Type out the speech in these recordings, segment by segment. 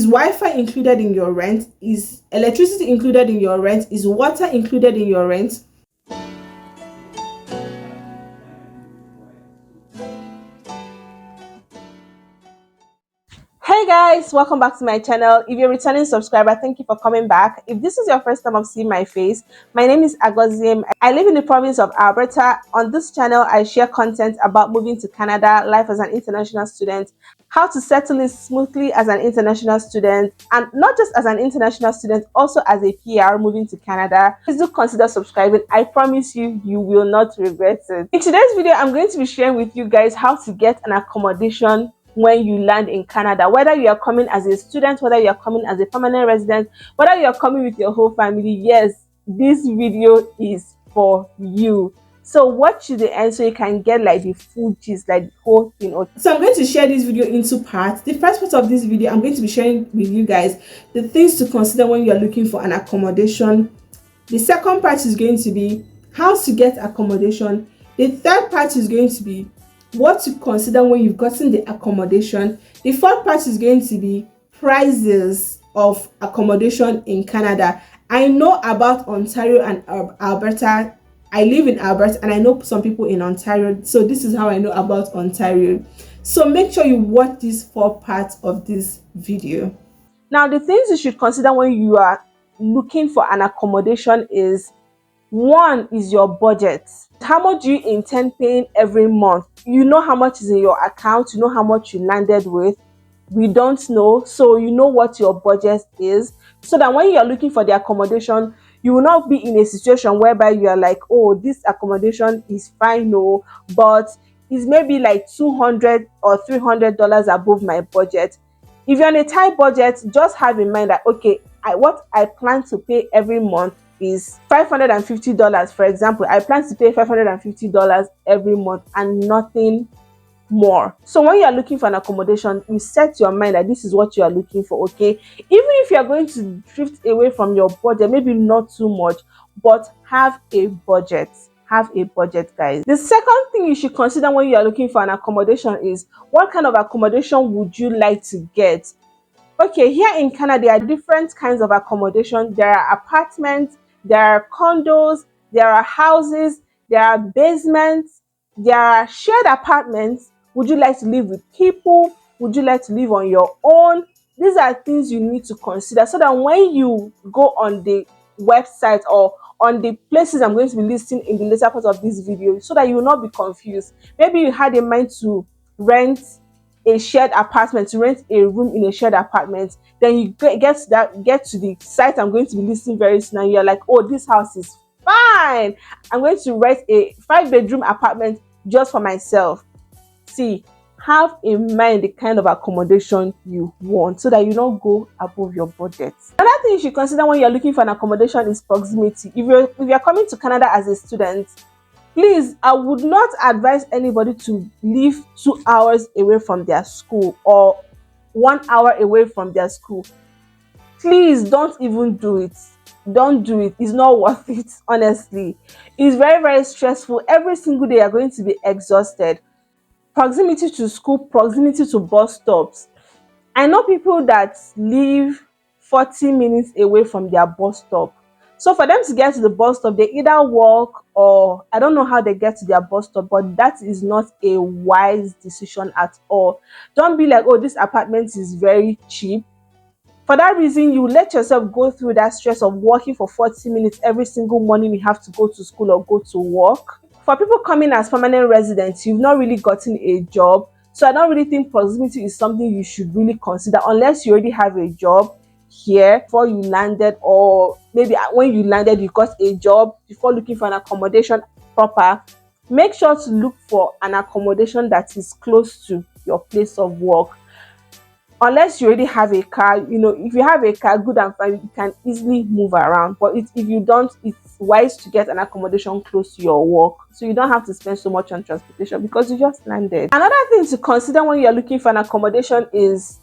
Wi-Fi included in your rent? Is electricity included in your rent? Is water included in your rent? Hey guys, welcome back to my channel. If you're a returning subscriber, thank you for coming back. If this is your first time of seeing my face, my name is Agozim. I live in the province of Alberta. On this channel, I share content about moving to Canada, life as an international student, how to settle in smoothly as an international student, and not just as an international student, also as a PR moving to Canada. Please do consider subscribing. I promise you, you will not regret it. In today's video, I'm going to be sharing with you guys how to get an accommodation when you land in Canada, whether you are coming as a student, whether you are coming as a permanent resident, whether you are coming with your whole family. Yes, this video is for you. So watch to the end so you can get like the full gist, like the whole thing. So I'm going to share this video into parts. The first part of this video, I'm going to be sharing with you guys the things to consider when you are looking for an accommodation. The second part is going to be how to get accommodation. The third part is going to be what to consider when you've gotten the accommodation. The fourth part is going to be prices of accommodation in Canada. I know about Ontario and Alberta. I live in Alberta and I know some people in Ontario, so this is how I know about Ontario. So make sure you watch these four parts of this video. Now, the things you should consider when you are looking for an accommodation is: one is your budget. How much do you intend paying every month? You know how much is in your account, you know how much you landed with. We don't know, so you know what your budget is, so that when you are looking for the accommodation, you will not be in a situation whereby you are like, oh, this accommodation is fine, no, but it's maybe like $200 or $300 above my budget. If you're on a tight budget, just have in mind that, okay, what I plan to pay every month is $550. For example, I plan to pay $550 every month and nothing more. So when you are looking for an accommodation, you set your mind that this is what you are looking for. Okay, even if you are going to drift away from your budget, maybe not too much, but have a budget. Have a budget, guys. The second thing you should consider when you are looking for an accommodation is what kind of accommodation would you like to get. Okay, here in Canada, there are different kinds of accommodation. There are apartments, there are condos, there are houses, there are basements, there are shared apartments. Would you like to live with people? Would you like to live on your own? These are things you need to consider, so that when you go on the website or on the places I'm going to be listing in the later part of this video, so that you will not be confused. Maybe you had in mind to rent a shared apartment, to rent a room in a shared apartment, then you get to the site I'm going to be listing very soon, and you're like, oh, this house is fine, I'm going to rent a 5-bedroom apartment just for myself. See, have in mind the kind of accommodation you want, so that you don't go above your budget. Another thing you should consider when you're looking for an accommodation is proximity. If you're coming to Canada as a student, please, I would not advise anybody to live 2 hours away from their school or 1 hour away from their school. Please don't even do it. Don't do it. It's not worth it, honestly. It's very, very stressful. Every single day you're going to be exhausted. Proximity to school, proximity to bus stops. I know people that live 40 minutes away from their bus stop. So for them to get to the bus stop, they either walk, or I don't know how they get to their bus stop, but that is not a wise decision at all. Don't be like, oh, this apartment is very cheap. For that reason, you let yourself go through that stress of walking for 40 minutes every single morning you have to go to school or go to work. For people coming as permanent residents, you've not really gotten a job. So I don't really think proximity is something you should really consider, unless you already have a job here before you landed, or maybe when you landed you got a job before looking for an accommodation proper. Make sure to look for an accommodation that is close to your place of work. Unless you already have a car, if you have a car, good and fine, you can easily move around. But if you don't, it's wise to get an accommodation close to your work, so you don't have to spend so much on transportation because you just landed. Another thing to consider when you're looking for an accommodation is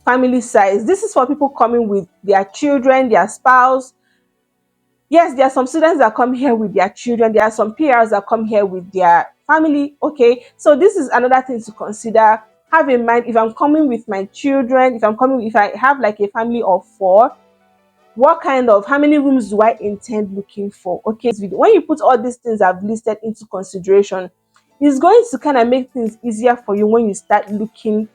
family size. This is for people coming with their children, their spouse. Yes, there are some students that come here with their children. There are some PRs that come here with their family. Okay, so this is another thing to consider. have in mind if I'm coming with my children, if I have like a family of 4, what kind of how many rooms do I intend looking for? Okay, when you put all these things I've listed into consideration, it's going to kind of make things easier for you when you start looking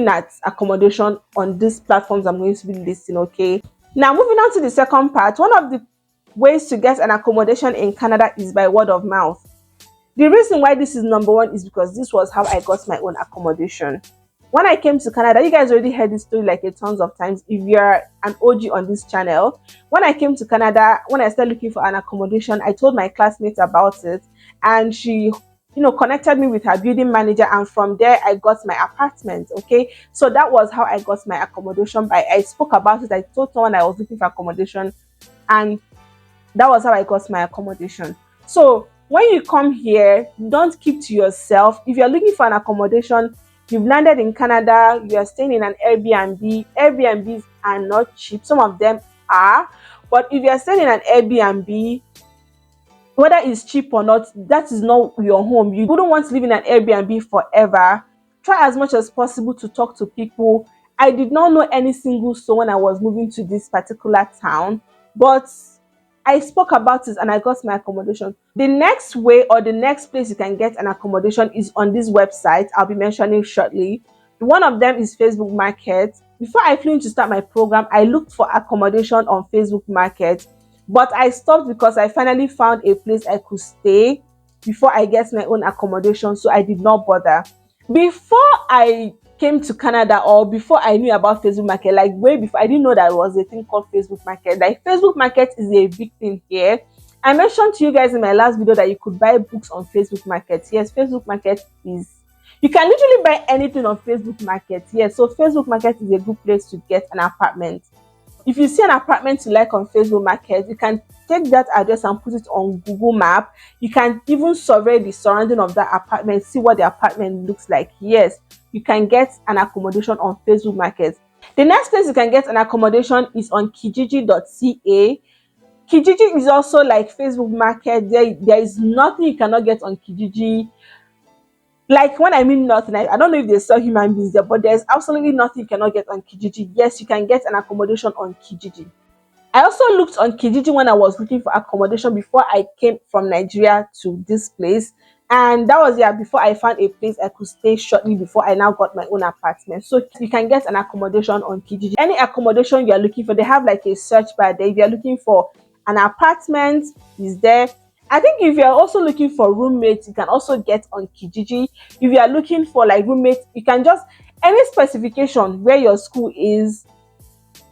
at accommodation on these platforms I'm going to be listing. Okay, now moving on to the second part. One of the ways to get an accommodation in Canada is by word of mouth. The reason why this is number one is because this was how I got my own accommodation. When I came to Canada, you guys already heard this story like a tons of times if you're an OG on this channel. When I came to Canada, when I started looking for an accommodation, I told my classmates about it, and she connected me with her building manager, and from there I got my apartment. Okay, so that was how I got my accommodation. I spoke about it. I told someone I was looking for accommodation, and that was how I got my accommodation. So when you come here, don't keep to yourself. If you're looking for an accommodation, you've landed in Canada, you're staying in an Airbnb. Airbnbs are not cheap. Some of them are. But if you're staying in an Airbnb, whether it's cheap or not, that is not your home. You wouldn't want to live in an Airbnb forever. Try as much as possible to talk to people. I did not know any single soul when I was moving to this particular town, but I spoke about it and I got my accommodation. The next way or the next place you can get an accommodation is on this website I'll be mentioning shortly. One of them is Facebook Market. Before I flew in to start my program, I looked for accommodation on Facebook Market, but I stopped because I finally found a place I could stay before I get my own accommodation, so I did not bother. Before I came to Canada, or before I knew about Facebook Market, like way before, I didn't know there was a thing called Facebook Market. Like Facebook Market is a big thing here. I mentioned to you guys in my last video that you could buy books on Facebook Market. Yes, Facebook Market is, you can literally buy anything on Facebook Market. Yes, so Facebook Market is a good place to get an apartment. If you see an apartment you like on Facebook Market, you can take that address and put it on Google Map. You can even survey the surrounding of that apartment, see what the apartment looks like. Yes, you can get an accommodation on Facebook Market. The next place you can get an accommodation is on Kijiji.ca. Kijiji is also like Facebook Market. There is nothing you cannot get on Kijiji. Like when I mean nothing, I don't know if they sell human beings there, but there's absolutely nothing you cannot get on Kijiji. Yes, you can get an accommodation on Kijiji. I also looked on Kijiji when I was looking for accommodation before I came from Nigeria to this place. And that was before I found a place I could stay shortly before I now got my own apartment. So you can get an accommodation on Kijiji. Any accommodation you're looking for, they have like a search bar there. If you're looking for an apartment, is there. I think if you're also looking for roommates, you can also get on Kijiji. If you are looking for like roommates, you can just, any specification where your school is,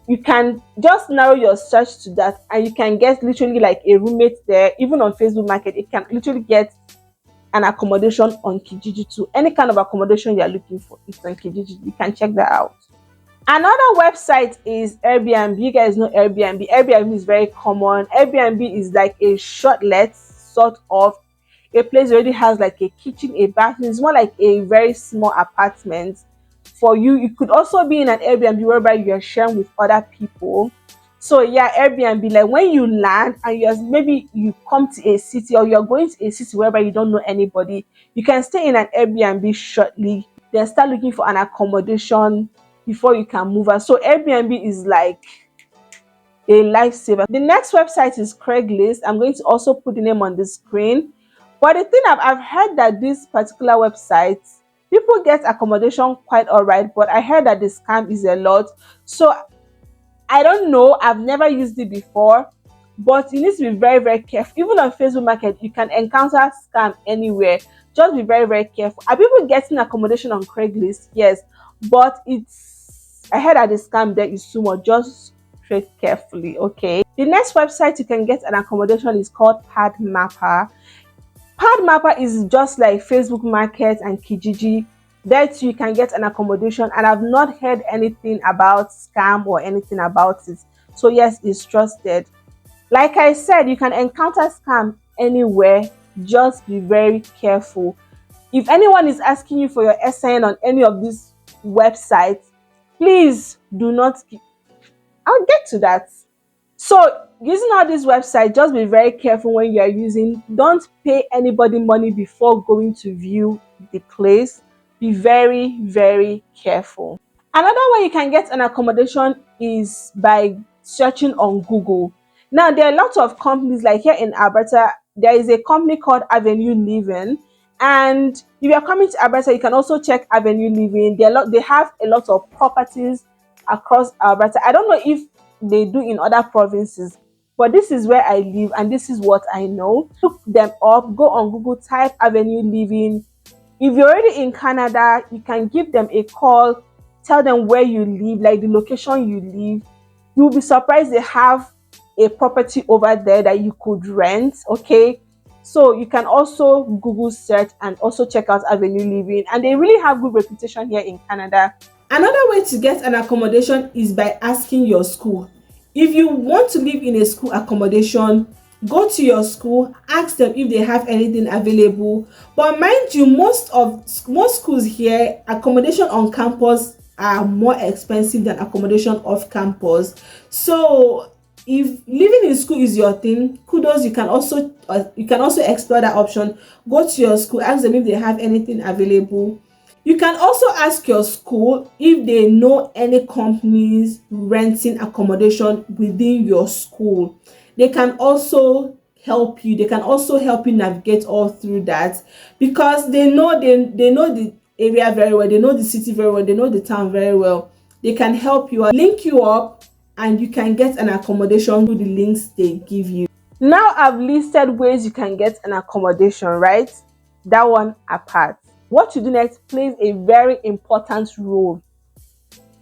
you can just narrow your search to that and you can get literally like a roommate there. Even on Facebook Market, you can literally get an accommodation on Kijiji too. Any kind of accommodation you're looking for, it's on Kijiji. You can check that out. Another website is Airbnb. You guys know Airbnb. Airbnb is very common. Airbnb is like a shortlet, sort of a place that already has like a kitchen, a bathroom. It's more like a very small apartment for you. You could also be in an Airbnb whereby you're sharing with other people. So yeah, Airbnb, like when you land and maybe you come to a city or you're going to a city whereby you don't know anybody, you can stay in an Airbnb shortly, then start looking for an accommodation before you can move out. So Airbnb is like a lifesaver. The next website is Craigslist. I'm going to also put the name on the screen. But the thing I've heard that this particular website, people get accommodation quite all right, but I heard that the scam is a lot. So I don't know. I've never used it before, but you need to be very, very careful. Even on Facebook Market, you can encounter scam anywhere. Just be very, very careful. Are people getting accommodation on Craigslist? Yes, but I heard that the scam there is too much. Just tread carefully, okay? The next website you can get an accommodation is called Padmapper. Padmapper is just like Facebook Market and Kijiji. There too you can get an accommodation, and I've not heard anything about scam or anything about it. So yes, it's trusted. Like I said, you can encounter scam anywhere. Just be very careful. If anyone is asking you for your SIN on any of these websites, please do not. I'll get to that. So using all these websites, just be very careful when you are using. Don't pay anybody money before going to view the place, be very, very careful. Another way you can get an accommodation is by searching on Google. Now, there are lots of companies, like here in Alberta, there is a company called Avenue Living. And if you are coming to Alberta, you can also check Avenue Living. They have a lot of properties across Alberta. I don't know if they do in other provinces, but this is where I live and this is what I know. Look them up, go on Google, type Avenue Living. If you're already in Canada, you can give them a call, tell them where you live, like the location you live. You'll be surprised they have a property over there that you could rent, okay? So you can also Google search and also check out Avenue Living, and they really have good reputation here in Canada. Another way to get an accommodation is by asking your school. If you want to live in a school accommodation, go to your school, ask them if they have anything available. But mind you, most schools here, accommodation on campus are more expensive than accommodation off campus. So if living in school is your thing, kudos, you can also explore that option. Go to your school, ask them if they have anything available. You can also ask your school if they know any companies renting accommodation within your school. They can also help you. They can also help you navigate all through that, because they know the area very well. They know the city very well. They know the town very well. They can help you, link you up, and you can get an accommodation through the links they give you. Now I've listed ways you can get an accommodation, right? That one apart. What you do next plays a very important role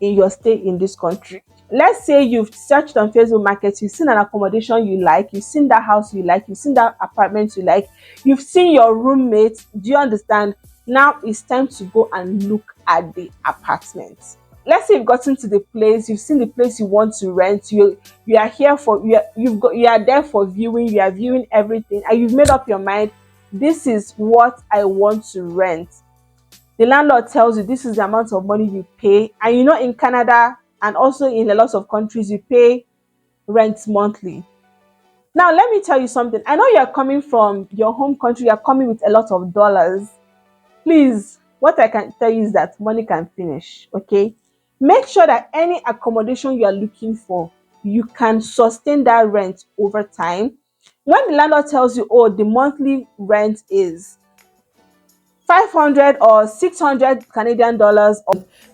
in your stay in this country. Let's say you've searched on Facebook Market, you've seen an accommodation you like, you've seen that house you like, you've seen that apartment you like, you've seen your roommate. Do you understand? Now it's time to go and look at the apartment. Let's say you've gotten to the place, you've seen the place you want to rent, you are here for you are there for viewing, you are viewing everything, and you've made up your mind, this is what I want to rent. The landlord tells you this is the amount of money you pay, and you know in Canada and also in a lot of countries you pay rent monthly. Now let me tell you something. I know you are coming from your home country, you are coming with a lot of dollars. Please, what I can tell you is that money can finish, okay? Make sure that any accommodation you are looking for, you can sustain that rent over time. When the landlord tells you, oh, the monthly rent is 500 or 600 Canadian dollars,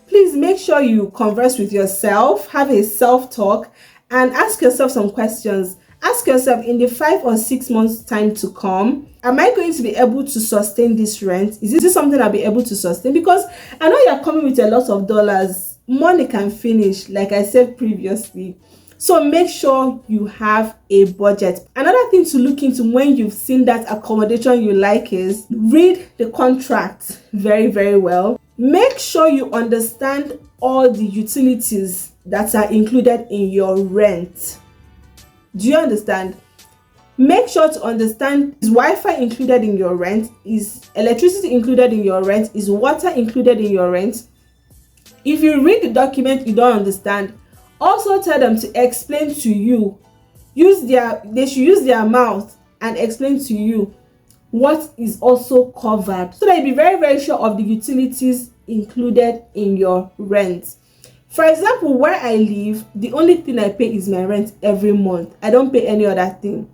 please make sure you converse with yourself, have a self-talk, and ask yourself some questions. Ask yourself, in the 5 or 6 months time to come, am I going to be able to sustain this rent? Is this something I'll be able to sustain? Because I know you're coming with a lot of dollars. Money can finish, like I said previously. So make sure you have a budget. Another thing to look into when you've seen that accommodation you like is read the contract very, very well. Make sure you understand all the utilities that are included in your rent. Do you understand? Make sure to understand, is Wi-Fi included in your rent? Is electricity included in your rent? Is water included in your rent? If you read the document you don't understand, also tell them to explain to you. They should use their mouth and explain to you what is also covered, so that you'll be very, very sure of the utilities included in your rent. For example, where I live, the only thing I pay is my rent every month. I don't pay any other thing.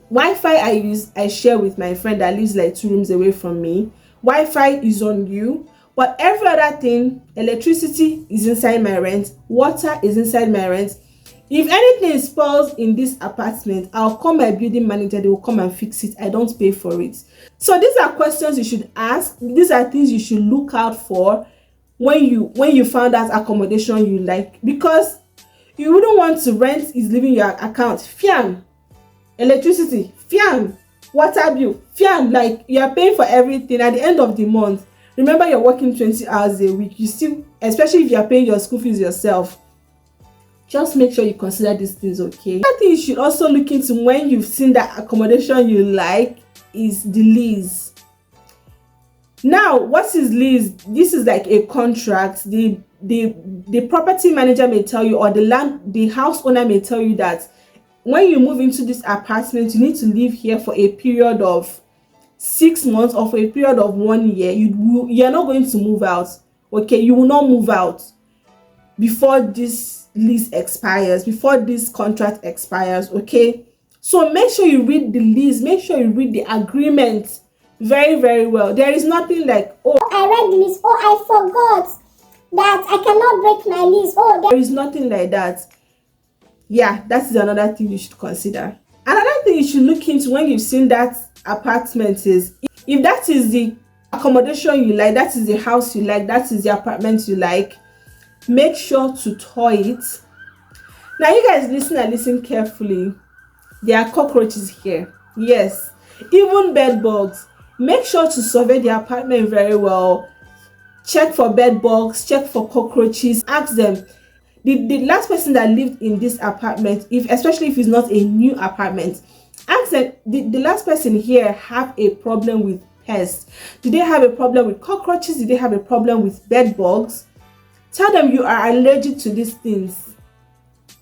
Wi-Fi I share with my friend that lives like 2 rooms away from me. Wi-Fi is on you. But every other thing, electricity is inside my rent, water is inside my rent. If anything spoils in this apartment, I'll call my building manager, they will come and fix it. I don't pay for it. So these are questions you should ask. These are things you should look out for when you found out accommodation you like, because you wouldn't want to rent is leaving your account. Fiam, electricity, fiam, water bill, fiam, like you are paying for everything at the end of the month. Remember, you're working 20 hours a week. You still, especially if you're paying your school fees yourself, just make sure you consider these things, okay? Another thing you should also look into when you've seen that accommodation you like is the lease. Now, what is lease? This is like a contract. The property manager may tell you, or the house owner may tell you that when you move into this apartment, you need to live here for a period of 6 months or for a period of 1 year, you're not going to move out. Okay, you will not move out before this lease expires, before this contract expires. Okay, so make sure you read the lease, make sure you read the agreement very, very well. There is nothing like, oh, I read the lease, oh, I forgot that I cannot break my lease. Oh, there is nothing like that. Yeah, that is another thing you should consider. Another thing you should look into when you've seen that apartment is, if that is the accommodation you like, that is the house you like, that is the apartment you like, make sure to tour it. Now you guys listen carefully. There are cockroaches here. Yes, even bed bugs. Make sure to survey the apartment very well. Check for bed bugs, check for cockroaches. Ask them, the last person that lived in this apartment, especially if it's not a new apartment, ask them, the last person here have a problem with pests? Did they have a problem with cockroaches? Did they have a problem with bed bugs? Tell them you are allergic to these things.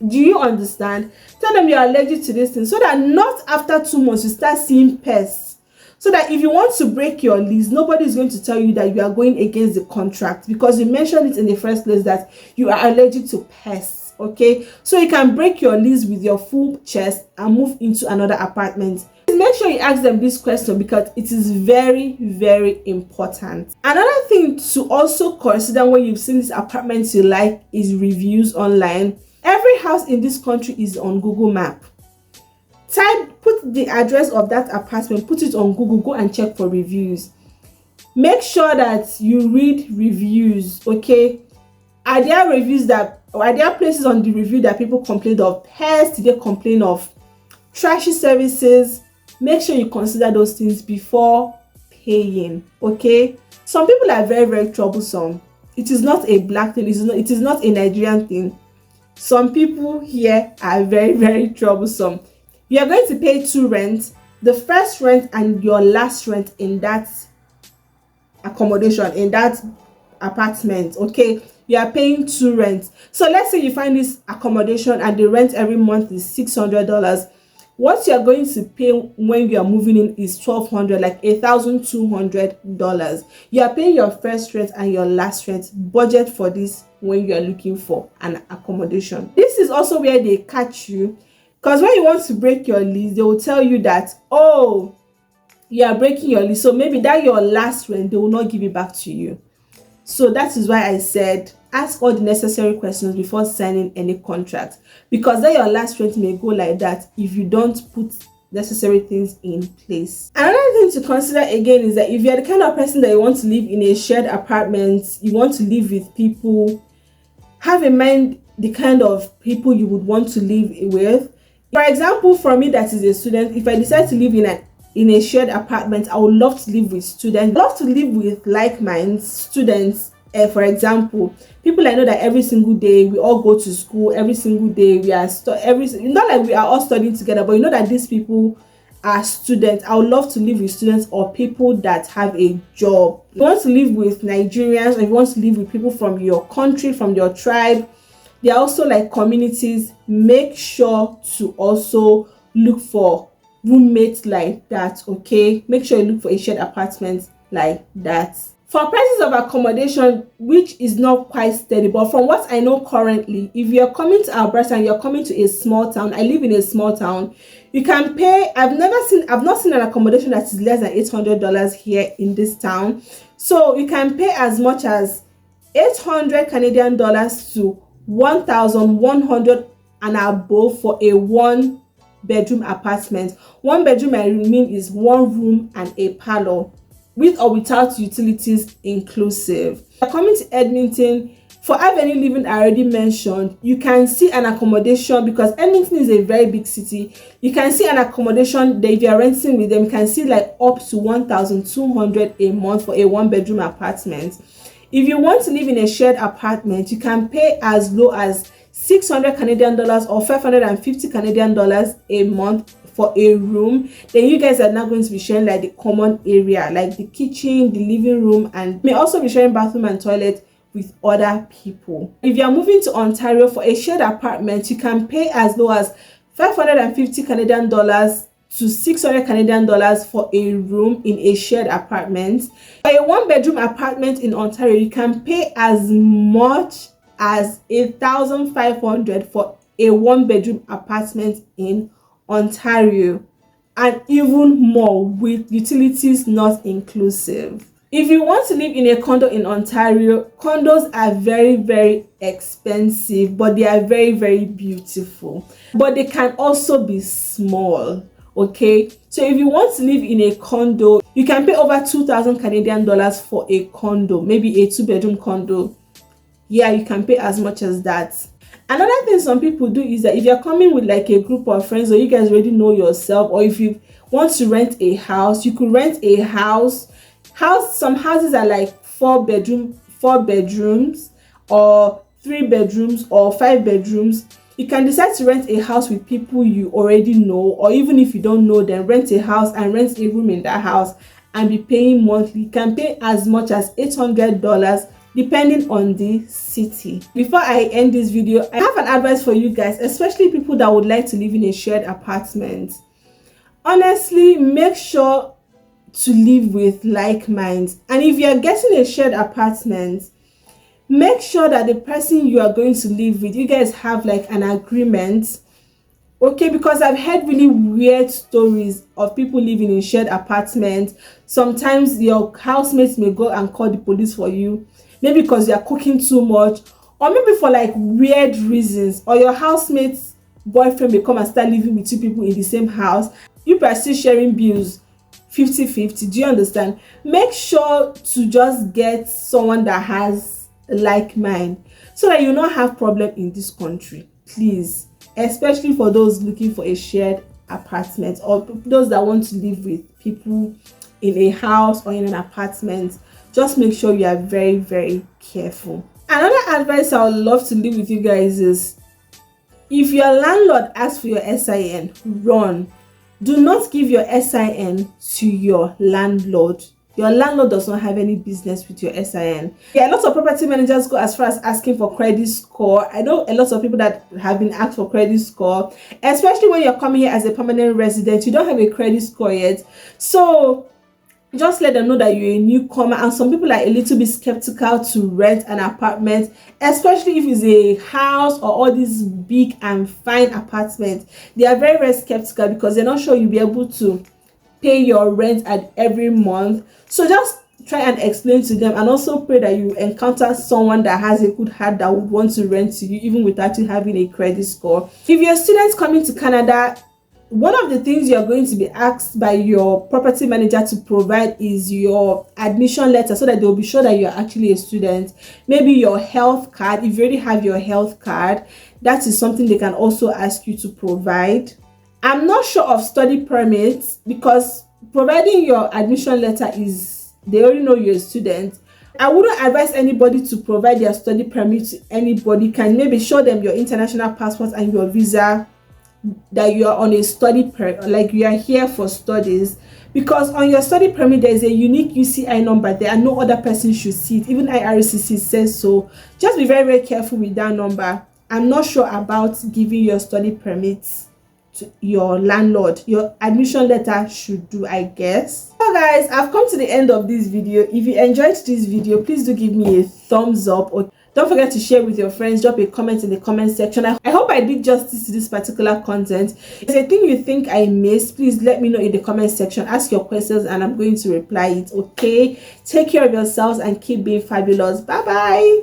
Do you understand? Tell them you are allergic to these things, so that not after 2 months you start seeing pests. So that if you want to break your lease, nobody is going to tell you that you are going against the contract, because you mentioned it in the first place that you are allergic to pests. Okay, so you can break your lease with your full chest and move into another apartment. Make sure you ask them this question, because it is very, very important. Another thing to also consider when you've seen this apartment you like is reviews online. Every house in this country is on Google Map. Put the address of that apartment, put it on Google, go and check for reviews. Make sure that you read reviews. Okay, are there places on the review that people complain of pests? Did they complain of trashy services? Make sure you consider those things before paying. Okay, some people are very, very troublesome. It is not a black thing, it is not a Nigerian thing. Some people here are very, very troublesome. You are going to pay 2 rents, the first rent and your last rent in that accommodation, in that apartment. Okay, you are paying 2 rents. So let's say you find this accommodation and the rent every month is $600. What you are going to pay when you are moving in is $1,200, like $1,200. You are paying your first rent and your last rent. Budget for this when you are looking for an accommodation. This is also where they catch you, because when you want to break your lease, they will tell you that, oh, you are breaking your lease, so maybe that your last rent, they will not give it back to you. So that is why I said ask all the necessary questions before signing any contract, because then your last rent may go like that if you don't put necessary things in place. Another thing to consider again is that if you're the kind of person that you want to live in a shared apartment, you want to live with people, have in mind the kind of people you would want to live with. For example, for me that is a student, if I decide to live in a shared apartment, I would love to live with students. I love to live with like-minded students. For example, people I know that every single day we all go to school, every single day we are not like we are all studying together, but you know that these people are students. I would love to live with students or people that have a job. If you want to live with Nigerians, or if you want to live with people from your country, from your tribe, they are also like communities. Make sure to also look for roommates like that. Okay, make sure you look for a shared apartment like that. For prices of accommodation, which is not quite steady, but from what I know currently, if you're coming to Alberta and you're coming to a small town, I live in a small town, you can pay, I've not seen an accommodation that is less than $800 here in this town. So you can pay as much as 800 Canadian dollars to 1,100 and above for a 1-bedroom apartment. 1 bedroom, I mean, is 1 room and a parlor, with or without utilities inclusive. Coming to Edmonton, for Avenue Living I already mentioned, you can see an accommodation, because Edmonton is a very big city. You can see an accommodation that if you are renting with them, you can see like up to 1,200 a month for a 1-bedroom apartment. If you want to live in a shared apartment, you can pay as low as 600 Canadian dollars or 550 Canadian dollars a month for a room. Then you guys are now going to be sharing like the common area, like the kitchen, the living room, and may also be sharing bathroom and toilet with other people. If you are moving to Ontario for a shared apartment, you can pay as low as 550 Canadian dollars to 600 Canadian dollars for a room in a shared apartment. For a one-bedroom apartment in Ontario, you can pay as much as 1,500 for a one-bedroom apartment in Ontario, and even more with utilities not inclusive. If you want to live in a condo in Ontario, condos are very expensive, but they are very beautiful. But they can also be small. Okay, so if you want to live in a condo, you can pay over 2,000 Canadian dollars for a condo, maybe a two-bedroom condo. Yeah, you can pay as much as that. Another thing some people do is that if you're coming with like a group of friends, or you guys already know yourself, or if you want to rent a house, you could rent a house. Some houses are like four bedrooms, or 3 bedrooms, or 5 bedrooms. You can decide to rent a house with people you already know, or even if you don't know them, rent a house and rent a room in that house and be paying monthly. You can pay as much as $800 depending on the city. Before I end this video, I have an advice for you guys, especially people that would like to live in a shared apartment. Honestly, make sure to live with like minds. And if you're getting a shared apartment, make sure that the person you are going to live with, you guys have like an agreement. Okay, because I've heard really weird stories of people living in shared apartments. Sometimes your housemates may go and call the police for you, maybe because you are cooking too much, or maybe for like weird reasons, or your housemate's boyfriend may come and start living with 2 people in the same house. You are still sharing bills 50-50. Do you understand? Make sure to just get someone that has like mind, so that you not have problem in this country, please. Especially for those looking for a shared apartment, or those that want to live with people in a house or in an apartment. Just make sure you are very careful. Another advice I would love to leave with you guys is, if your landlord asks for your SIN, run. Do not give your SIN to your landlord. Your landlord does not have any business with your SIN. Yeah, a lot of property managers go as far as asking for credit score. I know a lot of people that have been asked for credit score, especially when you're coming here as a permanent resident. You don't have a credit score yet. So just let them know that you're a newcomer, and some people are a little bit skeptical to rent an apartment, especially if it's a house or all these big and fine apartments. They are very skeptical because they're not sure you'll be able to pay your rent at every month. So just try and explain to them, and also pray that you encounter someone that has a good heart that would want to rent to you even without you having a credit score. If you're a student coming to Canada, one of the things you're going to be asked by your property manager to provide is your admission letter, so that they'll be sure that you're actually a student. Maybe your health card. If you already have your health card, that is something they can also ask you to provide. I'm not sure of study permits, because providing your admission letter is, they already know you're a student. I wouldn't advise anybody to provide their study permit to anybody. Can maybe show them your international passport and your visa, that you are on a study like you are here for studies, because on your study permit there is a unique UCI number there, and no other person should see it. Even IRCC says so. Just be very careful with that number. I'm not sure about giving your study permits to your landlord. Your admission letter should do, I guess. So guys, I've come to the end of this video. If you enjoyed this video, please do give me a thumbs up, or don't forget to share with your friends. Drop a comment in the comment section. I hope I did justice to this particular content. If there's a thing you think I missed, please let me know in the comment section. Ask your questions and I'm going to reply it. Okay, take care of yourselves and keep being fabulous. Bye bye.